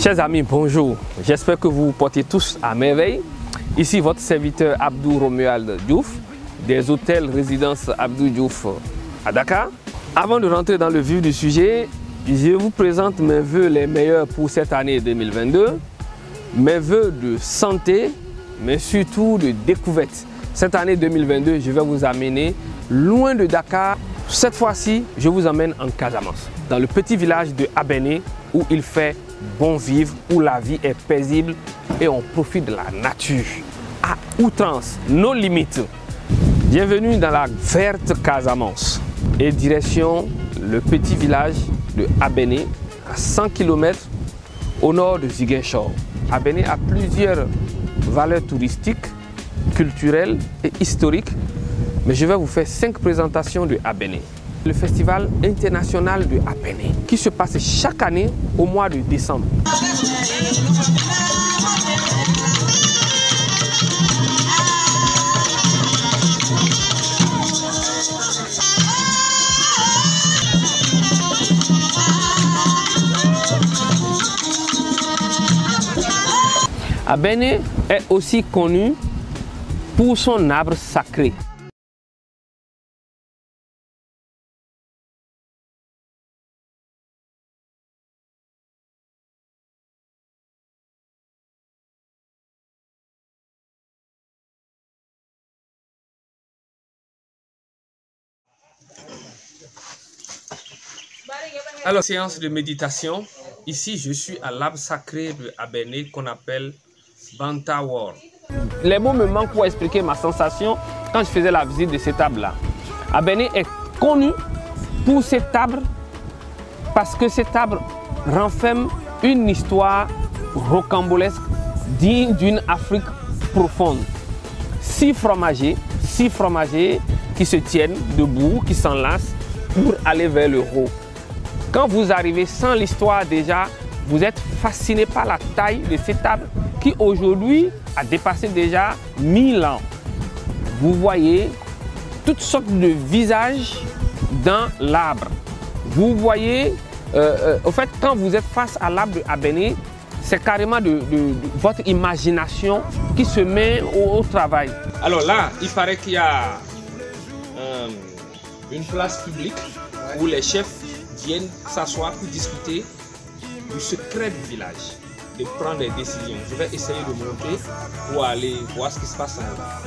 Chers amis, bonjour. J'espère que vous vous portez tous à merveille. Ici votre serviteur Abdou Romuald Diouf, des hôtels résidences Abdou Diouf à Dakar. Avant de rentrer dans le vif du sujet, je vous présente mes vœux les meilleurs pour cette année 2022. Mes vœux de santé, mais surtout de découverte. Cette année 2022, je vais vous amener loin de Dakar. Cette fois-ci, je vous emmène en Casamance, dans le petit village de Abéné, où il fait bon vivre, où la vie est paisible et on profite de la nature à outrance, nos limites. Bienvenue dans la verte Casamance et direction le petit village de Abéné, à 100 km au nord de Ziguinchor. Abéné a plusieurs valeurs touristiques, culturelles et historiques, mais je vais vous faire 5 présentations de Abéné. Le festival international de Abéné qui se passe chaque année au mois de décembre. Abéné est aussi connu pour son arbre sacré. Alors, séance de méditation. Ici, je suis à l'arbre sacré de Abéné qu'on appelle Bantawar. Les mots me manquent pour expliquer ma sensation quand je faisais la visite de cet arbre-là. Abéné est connu pour cet arbre parce que cet arbre renferme une histoire rocambolesque digne d'une Afrique profonde. 6 fromagers qui se tiennent debout, qui s'enlacent pour aller vers le haut. Quand vous arrivez sans l'histoire déjà, vous êtes fasciné par la taille de cet arbre qui aujourd'hui a dépassé déjà 1000 ans. Vous voyez toutes sortes de visages dans l'arbre. Vous voyez, au fait, quand vous êtes face à l'arbre de Abéné, c'est carrément de votre imagination qui se met au travail. Alors là, il paraît qu'il y a une place publique où les chefs viennent s'asseoir pour discuter du secret du village, de prendre des décisions. Je vais essayer de monter pour aller voir ce qui se passe en là.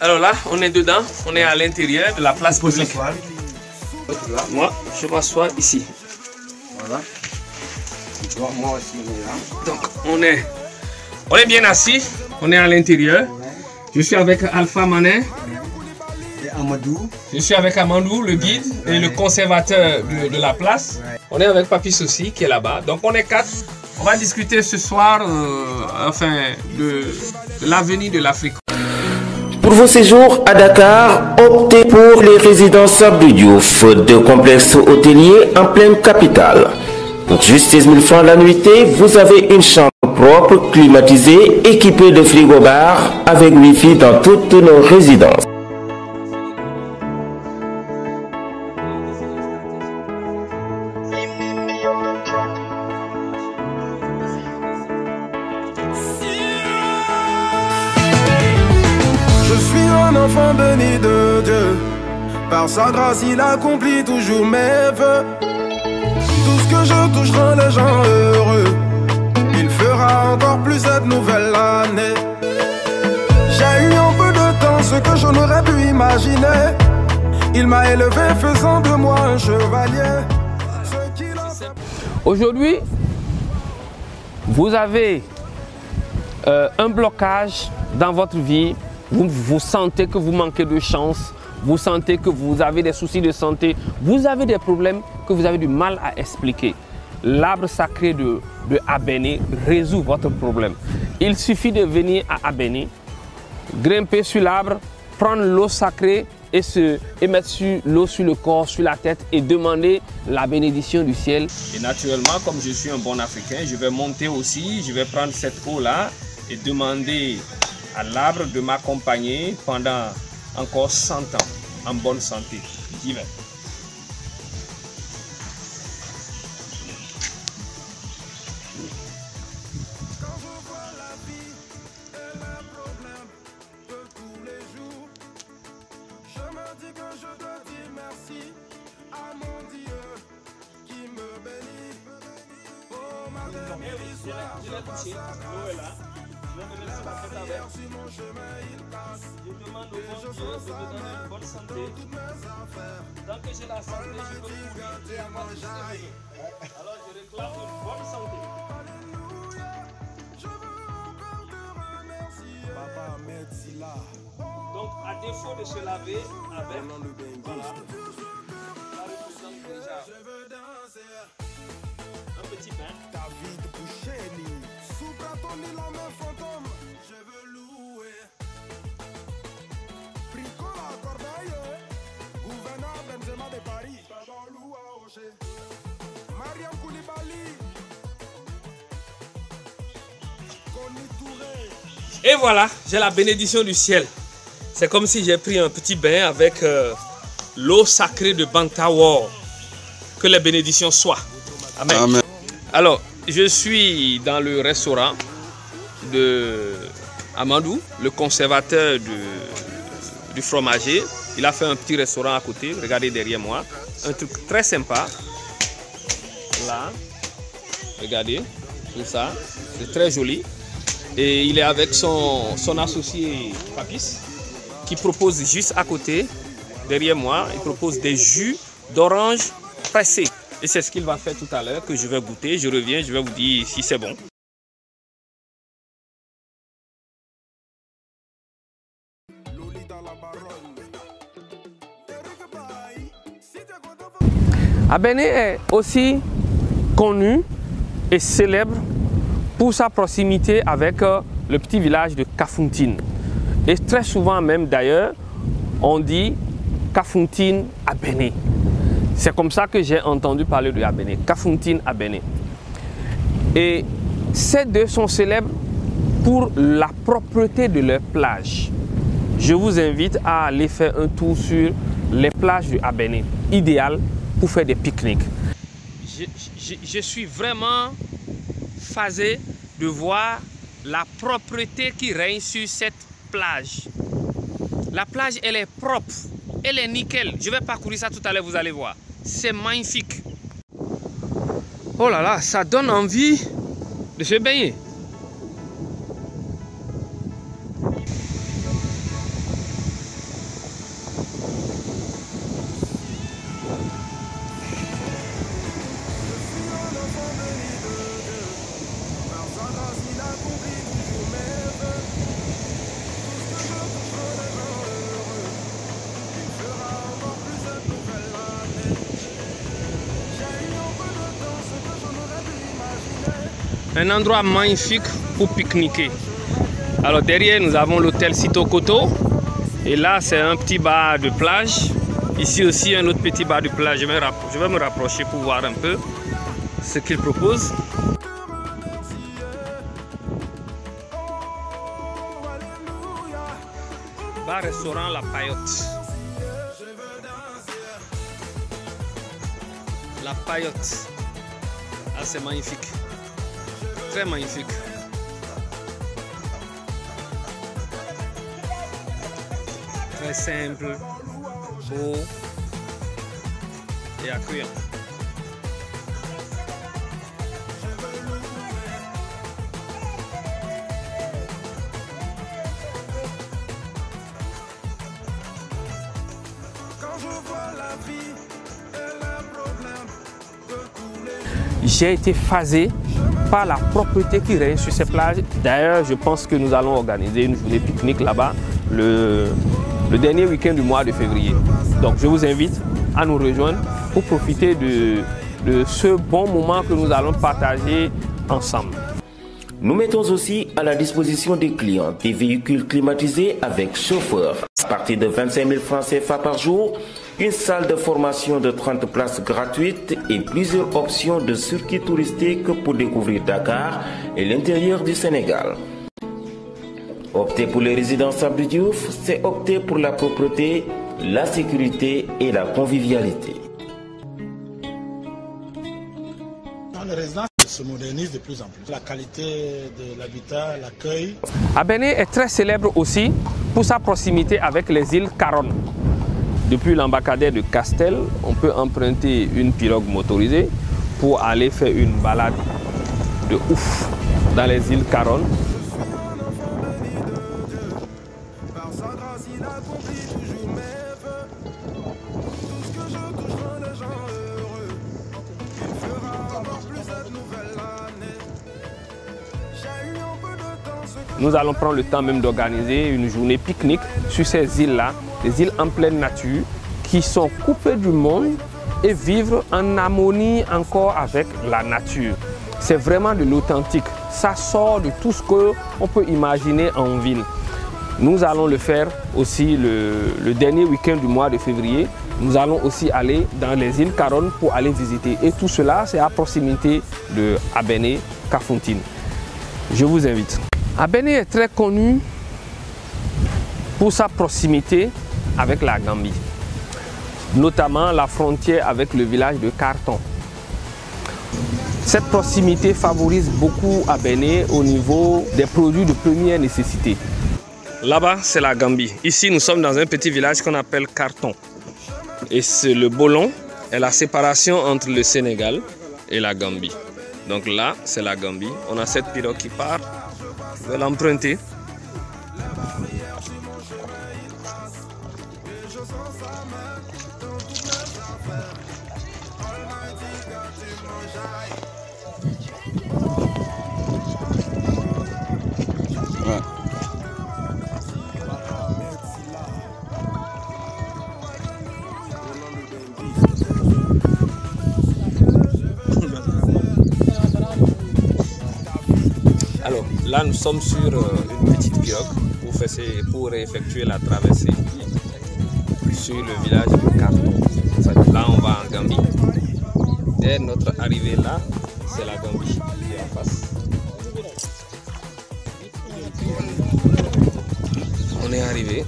Alors là, on est dedans, on est à l'intérieur de la place publique. Moi, je m'assois ici. Voilà. Moi aussi, donc, on est bien assis, on est à l'intérieur. Je suis avec Alpha Mané. Et Amadou. Je suis avec Amadou, le guide et le conservateur de la place. On est avec Papis aussi qui est là-bas. Donc on est 4. On va discuter ce soir de l'avenir de l'Afrique. Pour vos séjours à Dakar, optez pour les résidences Abdou Diouf, 2 complexes hôteliers en pleine capitale. Pour juste 16 000 francs la nuitée, vous avez une chambre propre, climatisée, équipée de frigo-bar, avec Wi-Fi dans toutes nos résidences. Enfant béni de Dieu, par sa grâce il accomplit toujours mes vœux. Tout ce que je touche rend les gens heureux. Il fera encore plus cette nouvelle année. J'ai eu un peu de temps ce que je n'aurais pu imaginer. Il m'a élevé faisant de moi un chevalier. Aujourd'hui, vous avez un blocage dans votre vie. Vous sentez que vous manquez de chance, vous sentez que vous avez des soucis de santé, vous avez des problèmes que vous avez du mal à expliquer. L'arbre sacré de Abéné résout votre problème. Il suffit de venir à Abéné, grimper sur l'arbre, prendre l'eau sacrée et mettre l'eau sur le corps, sur la tête et demander la bénédiction du ciel. Et naturellement, comme je suis un bon Africain, je vais monter aussi, je vais prendre cette eau-là et demander à l'arbre de m'accompagner pendant encore 100 ans en bonne santé. J'y vais. L'eau est là. Je vais me mettre sur la tête avec. Je demande au bon Dieu de me donner une bonne santé. Tant que j'ai la santé, je peux courir et avoir tout ce que je veux. Alors je réclame une bonne santé. Papa, merci là. Donc à défaut de se laver avec, voilà, ça représente déjà un petit bain. David Boucheni, sous ton île en main fantôme, je veux louer. Bricola Corbeil, gouverneur Benzema de Paris, pardon Loua Rocher, Mariam Koulibaly, Koni Touré. Et voilà, j'ai la bénédiction du ciel. C'est comme si j'ai pris un petit bain avec l'eau sacrée de Bantawar. Que les bénédictions soient. Amen. Amen. Alors, je suis dans le restaurant de Amadou, le conservateur du fromager. Il a fait un petit restaurant à côté, regardez derrière moi. Un truc très sympa. Là, regardez, tout ça, c'est très joli. Et il est avec son associé Papis, qui propose juste à côté, derrière moi, il propose des jus d'orange pressés. Et c'est ce qu'il va faire tout à l'heure, que je vais goûter. Je reviens, je vais vous dire si c'est bon. Abéné est aussi connu et célèbre pour sa proximité avec le petit village de Kafountine. Et très souvent même d'ailleurs, on dit Kafountine Abéné. C'est comme ça que j'ai entendu parler de Abéné, Kafountine Abéné. Et ces deux sont célèbres pour la propreté de leurs plages. Je vous invite à aller faire un tour sur les plages de Abéné, idéal pour faire des pique-niques. Je suis vraiment phasé de voir la propreté qui règne sur cette plage. La plage, elle est propre, elle est nickel. Je vais parcourir ça tout à l'heure, vous allez voir. C'est magnifique. Oh là là, ça donne envie de se baigner. Un endroit magnifique pour pique-niquer. Alors derrière nous avons l'hôtel Sitokoto et là c'est un petit bar de plage. Ici aussi un autre petit bar de plage. Je vais me rapprocher pour voir un peu ce qu'il propose. Bar restaurant La Paillote. La Paillote. Ah, c'est magnifique. Très magnifique. Très simple, beau et accueillant. J'ai été phasé par la propreté qui règne sur ces plages. D'ailleurs, je pense que nous allons organiser une journée pique-nique là-bas le dernier week-end du mois de février. Donc, je vous invite à nous rejoindre pour profiter de ce bon moment que nous allons partager ensemble. Nous mettons aussi à la disposition des clients des véhicules climatisés avec chauffeur. À partir de 25 000 francs CFA par jour, une salle de formation de 30 places gratuites et plusieurs options de circuits touristiques pour découvrir Dakar et l'intérieur du Sénégal. Opter pour les résidences Abdou Diouf, c'est opter pour la propreté, la sécurité et la convivialité. Les résidences se modernisent de plus en plus. La qualité de l'habitat, l'accueil. Abéné est très célèbre aussi pour sa proximité avec les îles Caronne. Depuis l'embarcadère de Castel, on peut emprunter une pirogue motorisée pour aller faire une balade de ouf dans les îles Caronne. Nous allons prendre le temps même d'organiser une journée pique-nique sur ces îles-là, des îles en pleine nature qui sont coupées du monde et vivre en harmonie encore avec la nature. C'est vraiment de l'authentique. Ça sort de tout ce qu'on peut imaginer en ville. Nous allons le faire aussi le dernier week-end du mois de février. Nous allons aussi aller dans les îles Caronne pour aller visiter. Et tout cela, c'est à proximité de Abéné, Kafountine. Je vous invite. Abéné est très connu pour sa proximité avec la Gambie, notamment la frontière avec le village de Karton. Cette proximité favorise beaucoup Abéné au niveau des produits de première nécessité. Là-bas, c'est la Gambie. Ici, nous sommes dans un petit village qu'on appelle Karton. Et le Bolon est la séparation entre le Sénégal et la Gambie. Donc là, c'est la Gambie. On a cette pirogue qui part. Je vais l'emprunter. Ouais. Alors là, nous sommes sur une petite pirogue pour effectuer la traversée sur le village de Karton. Là, on va en Gambie. Dès notre arrivée là, c'est la Gambie qui est en face. On est arrivé.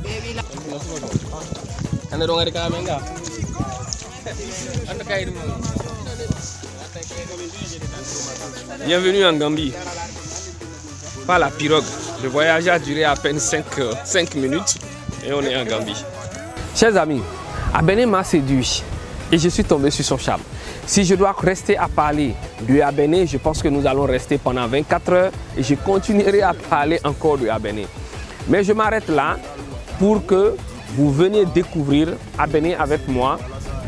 Bienvenue en Gambie. Par la pirogue. Le voyage a duré à peine 5 minutes et on est en Gambie. Chers amis, Abéné m'a séduit et je suis tombé sur son charme. Si je dois rester à parler de Abéné, je pense que nous allons rester pendant 24 heures et je continuerai à parler encore de Abéné. Mais je m'arrête là pour que vous veniez découvrir Abéné avec moi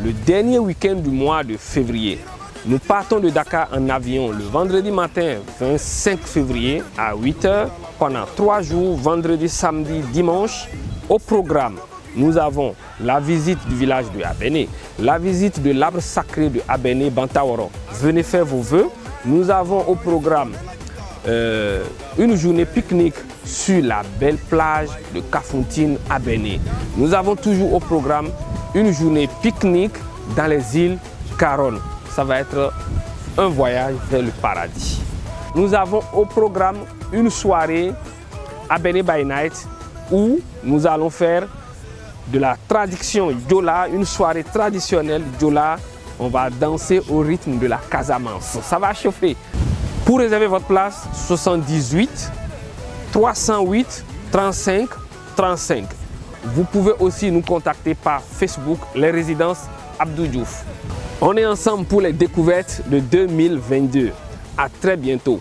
le dernier week-end du mois de février. Nous partons de Dakar en avion le vendredi matin 25 février à 8 h pendant 3 jours, vendredi, samedi, dimanche. Au programme, nous avons la visite du village de Abéné, la visite de l'arbre sacré de Abéné Bantaworo. Venez faire vos vœux. Nous avons au programme une journée pique-nique sur la belle plage de Kafountine Abéné. Nous avons toujours au programme une journée pique-nique dans les îles Caronne. Ça va être un voyage vers le paradis. Nous avons au programme une soirée Abéné by Night où nous allons faire de la tradition Diola, une soirée traditionnelle Diola. On va danser au rythme de la Casamance. Ça va chauffer. Pour réserver votre place, 78 308 35 35. Vous pouvez aussi nous contacter par Facebook, les résidences Abdou Diouf. On est ensemble pour les découvertes de 2022. À très bientôt.